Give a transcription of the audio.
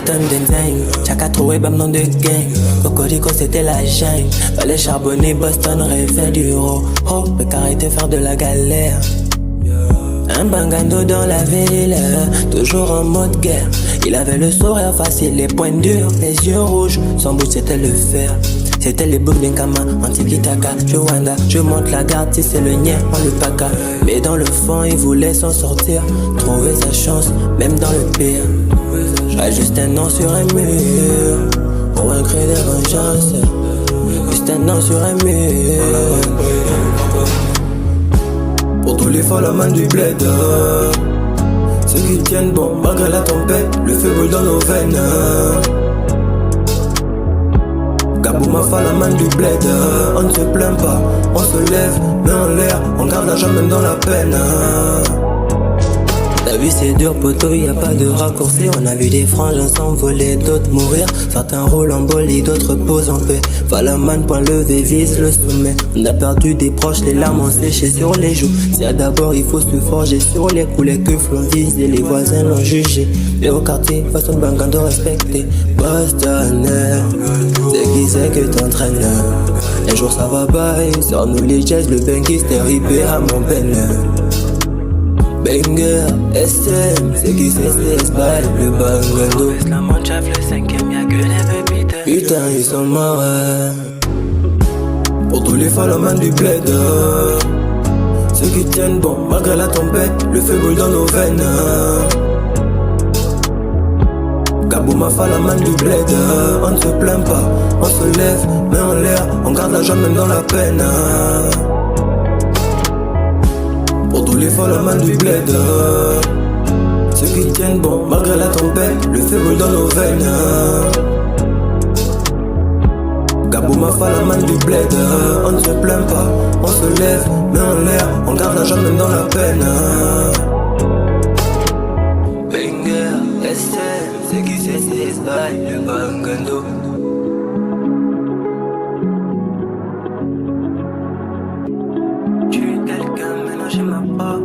tonne de zinc. Chaka trouvé bam nom de gang. Cocorico c'était la jungle. Fallait charbonner, Boston rêvait du haut. Oh, mais qu'arrêter faire de la galère. Un bangando dans la ville, toujours en mode guerre. Il avait le sourire facile, les poings durs, les yeux rouges. Son but c'était le fer. C'était les boucles d'Nkama, Antikitaka, Joanda. Je monte la garde, si c'est le nien, on le paca. Mais dans le fond, il voulait s'en sortir. Trouver sa chance, même dans le pire. J'avais juste un nom sur un mur. Pour un cri de vengeance. Juste un nom sur un mur. Pour tous les follow-man du bled. Ceux qui tiennent bon malgré la tempête. Le feu brûle dans nos veines. Gabouma Falaman du bled, on ne se plaint pas, on se lève, met en l'air, on garde l'argent même dans la peine. La vie c'est dur poteau, y a pas de raccourci. On a vu des frangins s'envoler, d'autres mourir. Certains roulent en bolide, d'autres posent en paix. Falaman point levé, vise le sommet. On a perdu des proches, les larmes ont séché sur les joues. C'est d'abord il faut se forger sur les coulées que l'on visé, les voisins l'ont jugé. Et au quartier, façon bangando respecté. Boston, c'est qui c'est que t'entraînes. Un jour ça va bye, sur nous les jazz, le banquis terrible à mon peine. Banger, SM, c'est qui c'est bail, le bangando. La manchaf, le cinquième, y'a que les pépites. Putain, ils sont morts. Pour tous les follow-man du bled. Ceux qui tiennent bon malgré la tempête. Le feu brûle dans nos veines. Gabouma Falaman du bled. On ne se plaint pas, on se lève, met en l'air, on garde l'argent même dans la peine. Pour tous les follow-man du bled. Ceux qui tiennent bon malgré la tempête. Le feu brûle dans nos veines. Gabouma Falaman du bled. On ne se plaint pas, on se lève, met en l'air, on garde l'argent même dans la peine. Banger, SM, c'est qui c'est bail, le bangando. Tu es quelqu'un, maintenant j'ai ma part.